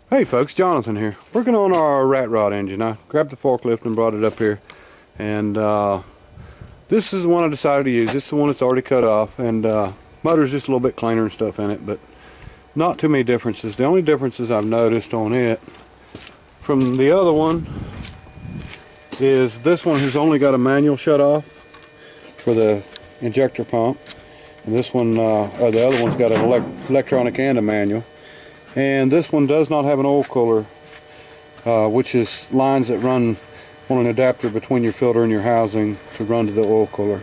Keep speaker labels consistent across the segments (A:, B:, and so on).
A: Hey folks, Jonathan here. Working on our rat rod engine. I grabbed the forklift and brought it up here, and this is the one I decided to use. This is the one that's already cut off, and motor's just a little bit cleaner and stuff in it, but not too many differences. The only differences I've noticed on it from the other one is this one has only got a manual shut off for the injector pump, and this one, or the other one's got an electronic and a manual. And this one does not have an oil cooler, which is lines that run on an adapter between your filter and your housing to run to the oil cooler.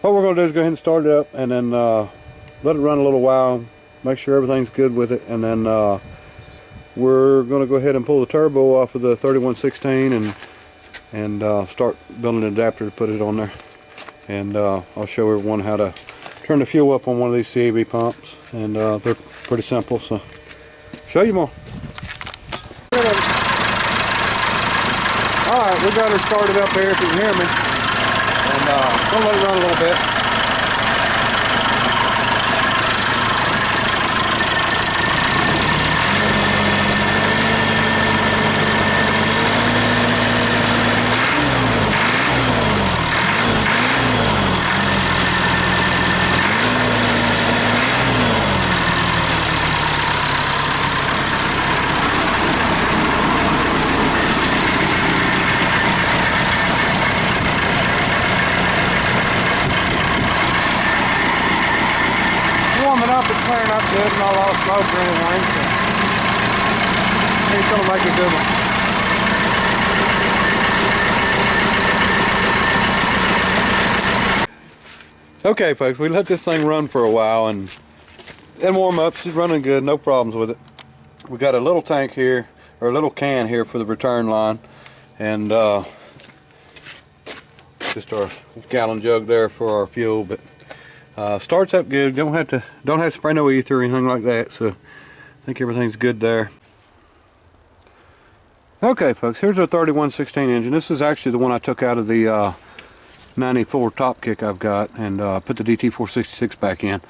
A: What we're going to do is go ahead and start it up, and then let it run a little while, make sure everything's good with it, and then we're going to go ahead and pull the turbo off of the 3116 and start building an adapter to put it on there. And I'll show everyone how to turn the fuel up on one of these CAV pumps, and they're pretty simple, so show you more. Alright, we got her started up here if you can hear me, and gonna let it run a little bit. Warming up and clearing up good, not a lot of smoke or anything, so it's going to make a good one. Okay folks, we let this thing run for a while and warm up. She's running good, no problems with it. We got a little tank here, or a little can here for the return line, and just our gallon jug there for our fuel, but starts up good. Don't have to spray no ether or anything like that, so I think everything's good there. Okay folks, here's our 3116 engine. This is actually the one I took out of the 94 top kick I've got, and put the DT466 back in.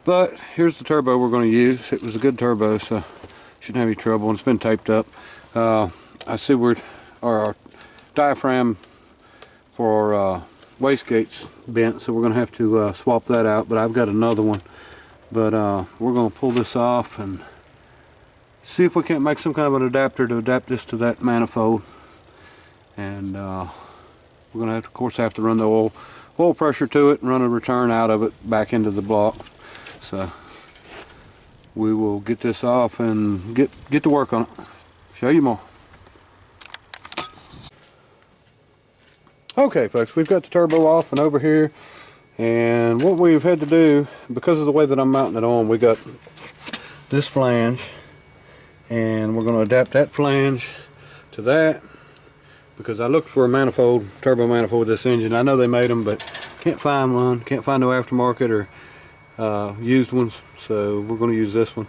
A: But here's the turbo we're going to use. It was a good turbo, so shouldn't have any trouble, and it's been taped up. I see where our diaphragm for our wastegate's bent, so we're going to have to swap that out, but I've got another one. But we're going to pull this off and see if we can't make some kind of an adapter to adapt this to that manifold. And we're going to have to, of course, have to run the oil pressure to it and run a return out of it back into the block. So we will get this off and get to work on it. Show you more. Okay folks, we've got the turbo off and over here, and what we've had to do, because of the way that I'm mounting it on, we got this flange, and we're going to adapt that flange to that, because I looked for a manifold, turbo manifold with this engine. I know they made them, but can't find one, can't find no aftermarket or used ones, so we're going to use this one.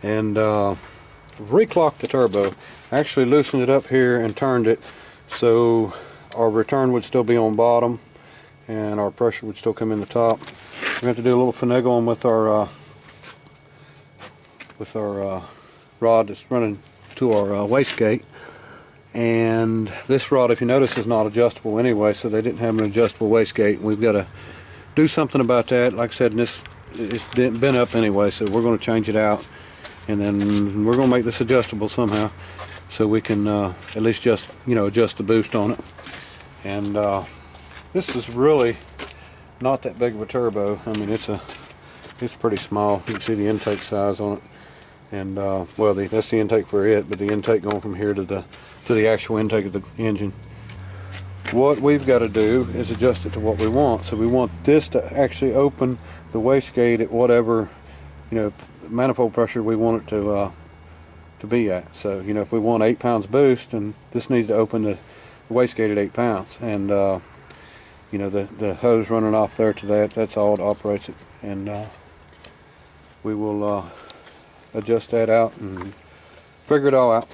A: And reclocked the turbo, actually loosened it up here and turned it so our return would still be on bottom and our pressure would still come in the top. We have to do a little finagling with our rod that's running to our wastegate. And this rod, if you notice, is not adjustable anyway, so they didn't have an adjustable wastegate. We've got to do something about that. Like I said, it's bent up anyway, so we're going to change it out, and then we're going to make this adjustable somehow, so we can at least just adjust the boost on it. And this is really not that big of a turbo. I mean, it's pretty small. You can see the intake size on it, and well, that's the intake for it, but the intake going from here to the actual intake of the engine. What we've got to do is adjust it to what we want. So we want this to actually open the wastegate at whatever manifold pressure we want it to be at. So if we want 8 pounds boost, then this needs to open the wastegate at 8 pounds, and the hose running off there to that's all it operates it. And we will adjust that out and figure it all out.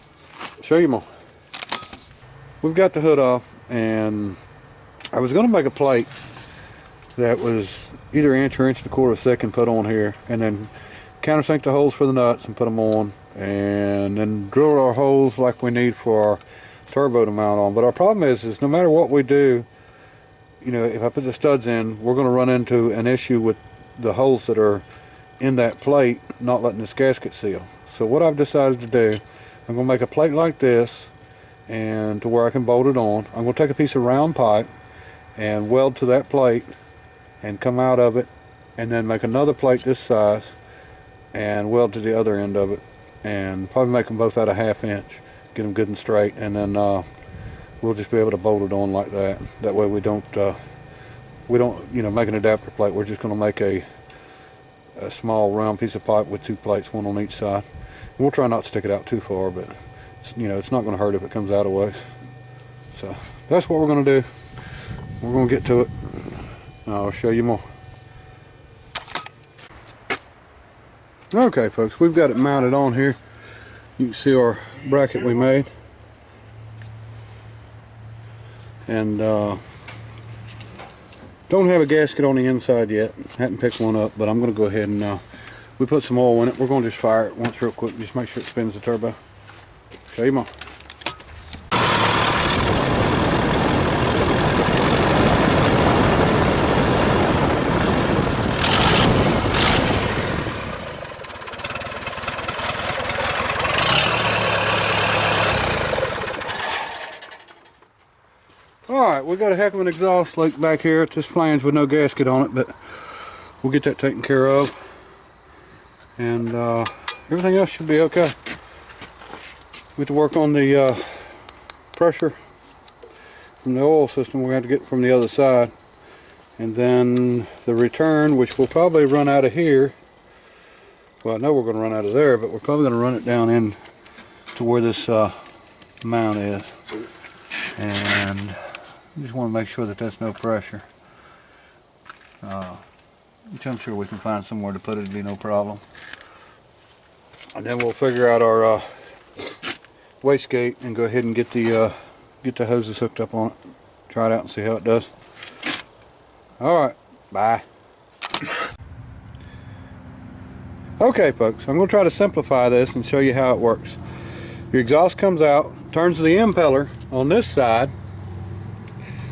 A: Show you more. We've got the hood off, and I was going to make a plate that was either inch or inch and a quarter thick and put on here, and then countersink the holes for the nuts and put them on, and then drill our holes like we need for our turbo to mount on. But our problem is no matter what we do, you know, if I put the studs in, we're going to run into an issue with the holes that are in that plate not letting this gasket seal. So what I've decided to do, I'm going to make a plate like this, and to where I can bolt it on. I'm going to take a piece of round pipe and weld to that plate and come out of it, and then make another plate this size and weld to the other end of it, and probably make them both out a 1/2 inch, get them good and straight, and then we'll just be able to bolt it on like that. That way we don't you know, make an adapter plate. We're just going to make a small round piece of pipe with 2 plates, one on each side. And we'll try not to stick it out too far, but you know, it's not going to hurt if it comes out a ways. So that's what we're going to do. We're going to get to it. I'll show you more. Okay folks, we've got it mounted on here. You can see our bracket we made, and don't have a gasket on the inside yet. Hadn't picked one up, but I'm going to go ahead and we put some oil in it. We're going to just fire it once real quick, just make sure it spins the turbo. Show you more. Alright, we got a heck of an exhaust leak back here at this flange with no gasket on it, but we'll get that taken care of, and everything else should be okay. We have to work on the pressure from the oil system. We're going to have to get from the other side, and then the return, which will probably run out of here. Well, I know we're going to run out of there, but we're probably going to run it down in to where this mount is, and you just want to make sure that there's no pressure, which I'm sure we can find somewhere to put it. It'd be no problem. And then we'll figure out our wastegate and go ahead and get the hoses hooked up on it. Try it out and see how it does. Alright, bye. Okay folks, I'm going to try to simplify this and show you how it works. Your exhaust comes out, turns the impeller on this side,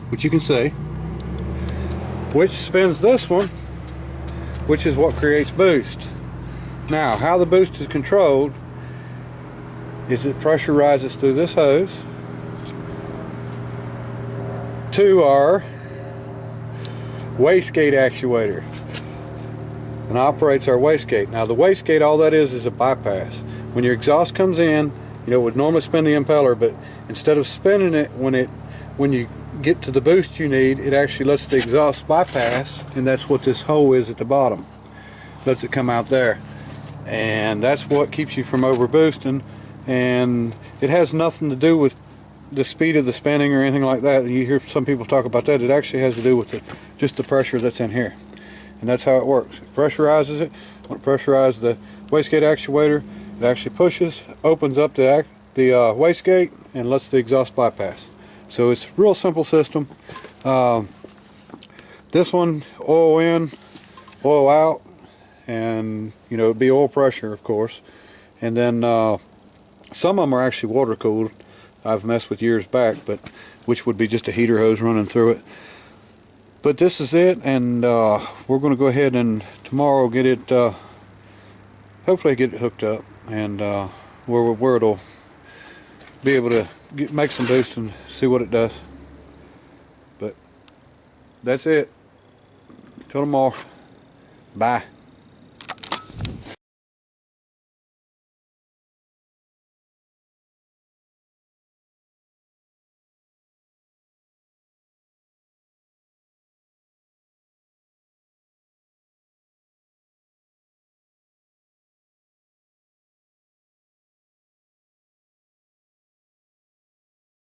A: which you can see, which spins this one, which is what creates boost. Now, how the boost is controlled is it pressurizes through this hose to our wastegate actuator and operates our wastegate. Now the wastegate, all that is a bypass. When your exhaust comes in, you know, it would normally spin the impeller, but instead of spinning it when you get to the boost you need, it actually lets the exhaust bypass, and that's what this hole is at the bottom. Lets it come out there, and that's what keeps you from over boosting. And it has nothing to do with the speed of the spinning or anything like that. You hear some people talk about that. It actually has to do with just the pressure that's in here, and that's how it works. It pressurizes it. When it pressurizes the wastegate actuator, it actually pushes, opens up the wastegate, and lets the exhaust bypass. So it's a real simple system. This one, oil in, oil out, and you know, it'd be oil pressure, of course. And then some of them are actually water cooled. I've messed with years back, but which would be just a heater hose running through it. But this is it, and we're going to go ahead and tomorrow get it, hopefully get it hooked up, and where it'll be able to make some boost and see what it does. But that's it. Till tomorrow. Bye.